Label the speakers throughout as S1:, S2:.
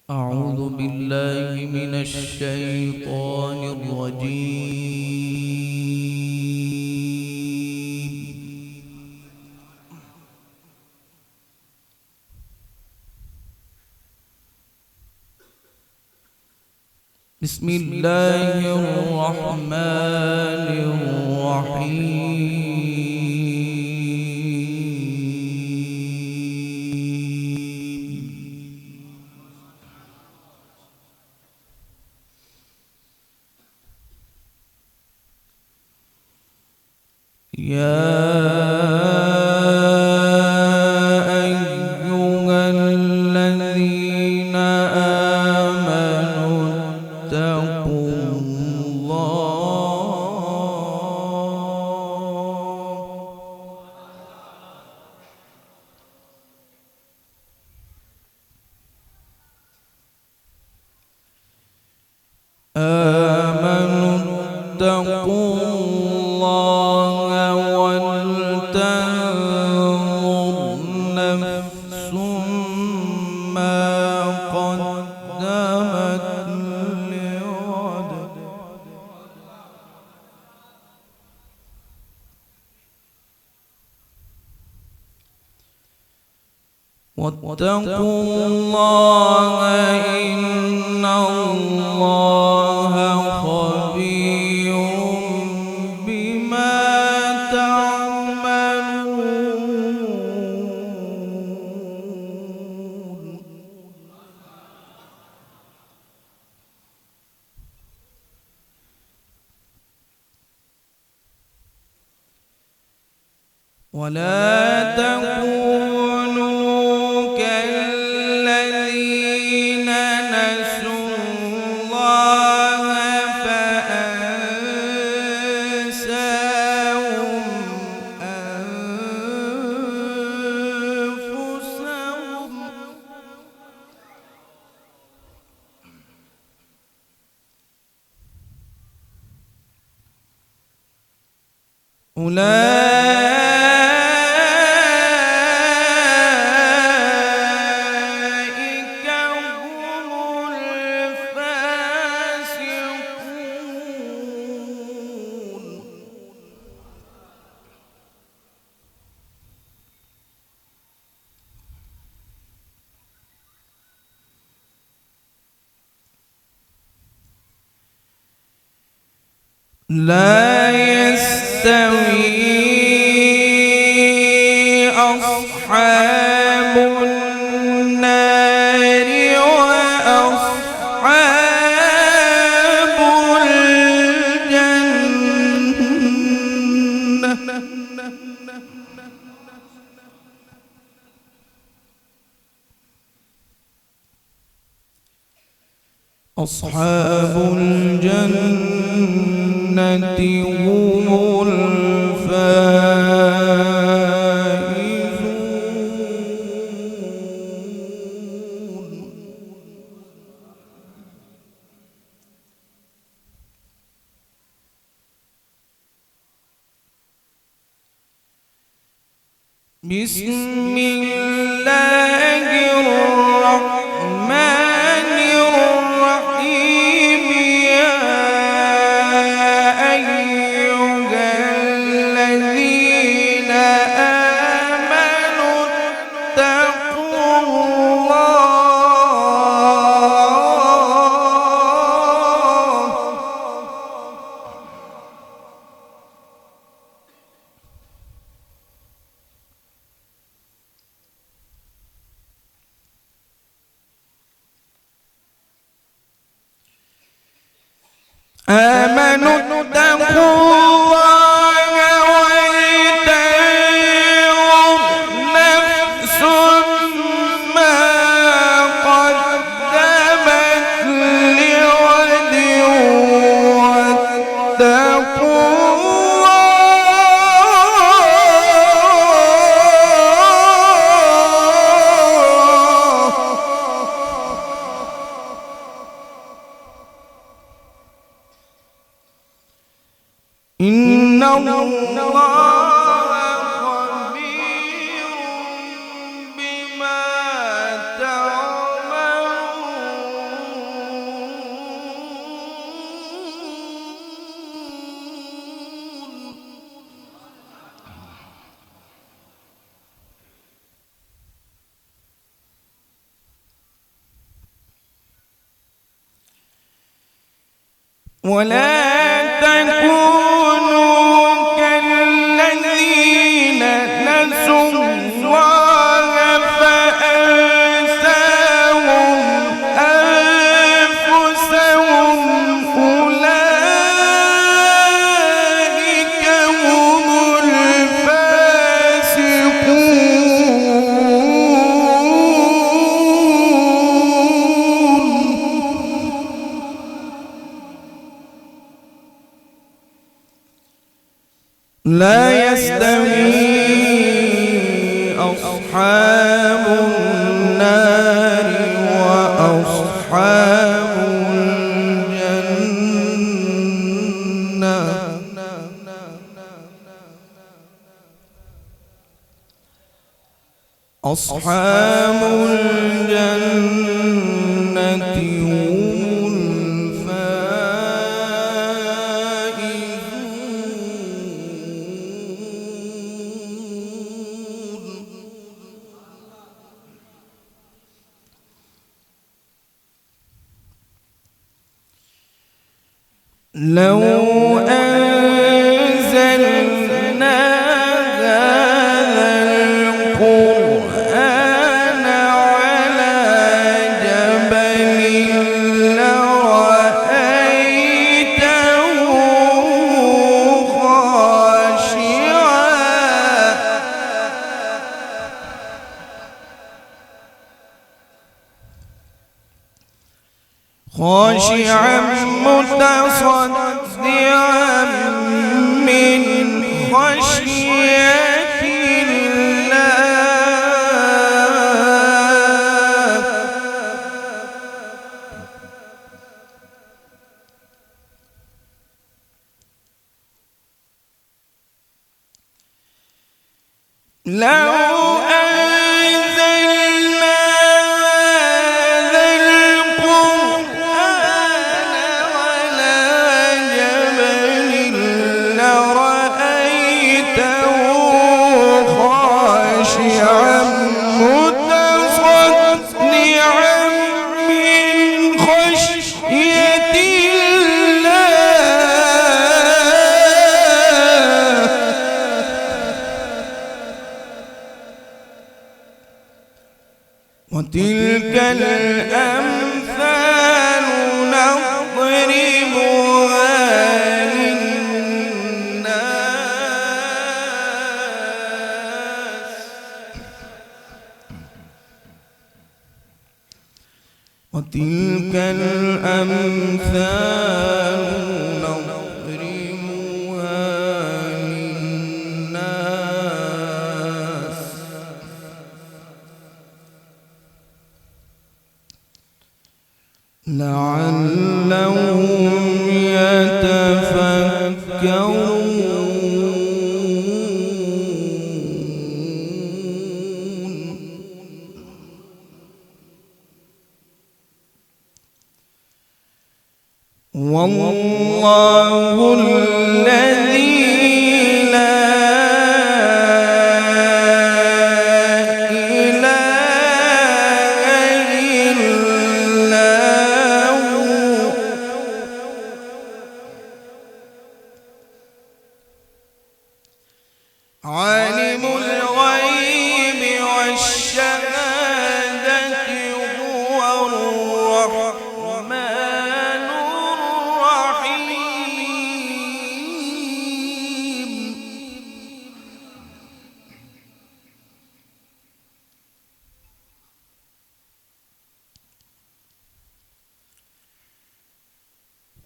S1: أعوذ بالله من الشيطان الرجيم. بسم الله الرحمن الرحيم. يا أيها الذين آمنوا اتقوا الله ولتنظر نفس ما قدمت لغد واتقوا الله إن الله خبير بما تعملون. ولا تكونوا كالذين نسوا الله فأنساهم أنفسهم أولئك هم الفاسقون. لا يستوي أصحاب النار وأصحاب الجنة. أصحاب الجنة هم الفائزون. بسم الله الرحمن الرحيم. يا أيها الذين آمنوا اتقوا الله آمنوا اتقوا الله ولتنظر نفس ما قدمت لغد واتقوا إن الله خبير بما تعملون. ولا تكونوا كالذين نسوا الله فأنساهم أنفسهم أولئك هم الفاسقون. لا يستوي أصحاب النار وأصحاب الجنة أصحاب الجنة هم لو أنزلنا هذا القرآن على جبل لرأيته خاشعا متصدعا من خشية الله. لو وتلك الأمثال نضربها للناس وتلك الأمثال نضربها للناس لعلهم يتفكرون. والله الذي لا إله إلا هو عالم الغيب والشهادة هو الرحمن الرحيم.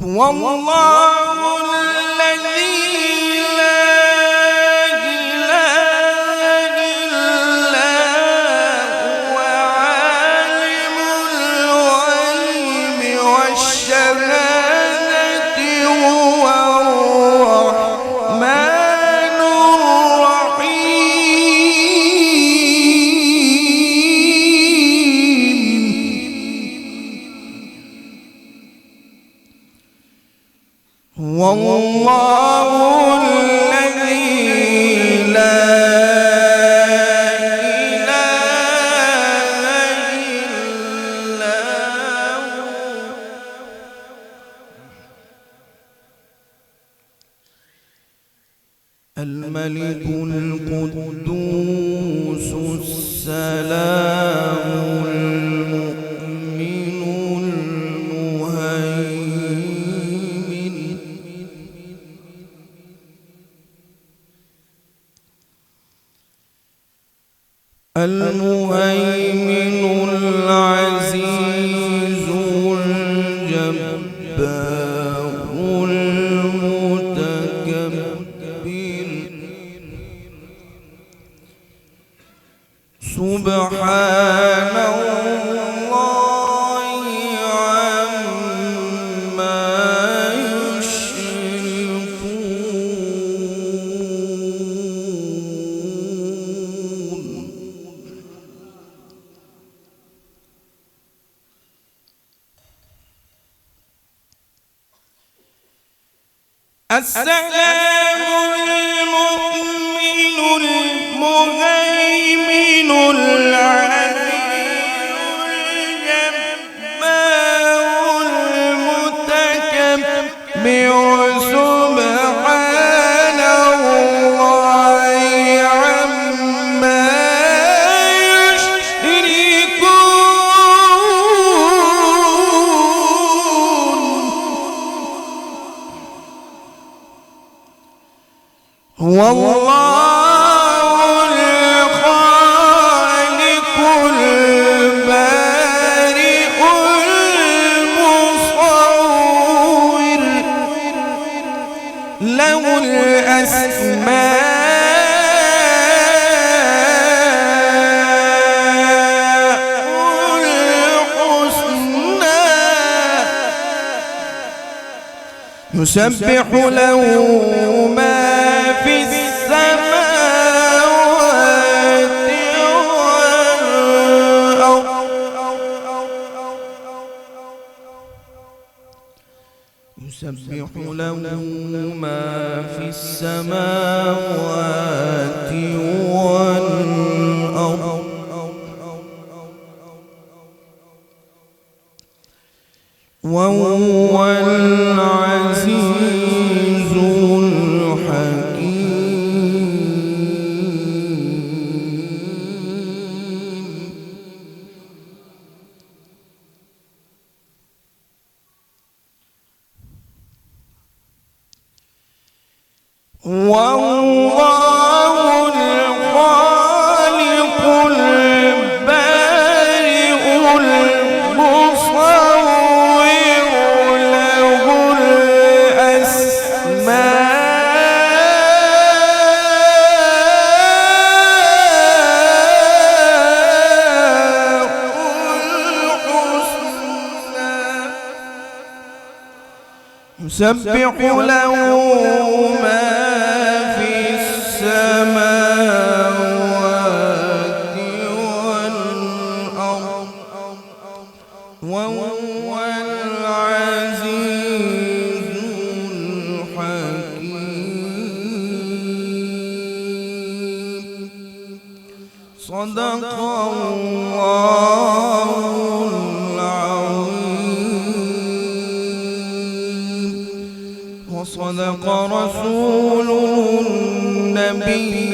S1: والله الذي لا إله إلا هو عالم الغيب والشهادة هو الرحمن الرحيم. والله الذي لا إله إلا هو الملك القدوس السلام المؤمن المهيمن العزيز الجبار المتكبر سبحان الله عما يشركون. السلام المؤمن المهيمن العزيز الجبار المتكبر سبحان الله عما يشركون. هو الله الخالق البارئ المصور له الأسماء الحسنى يسبح له ما في السماوات والأرض يسبح له ما في السماوات والأرض وهو العزيز الحكيم. والله الخالق البارئ المصور له يسبح له ما في السماوات والأرض وهو العزيز الحكيم. صدق الله وصدق رسوله النبي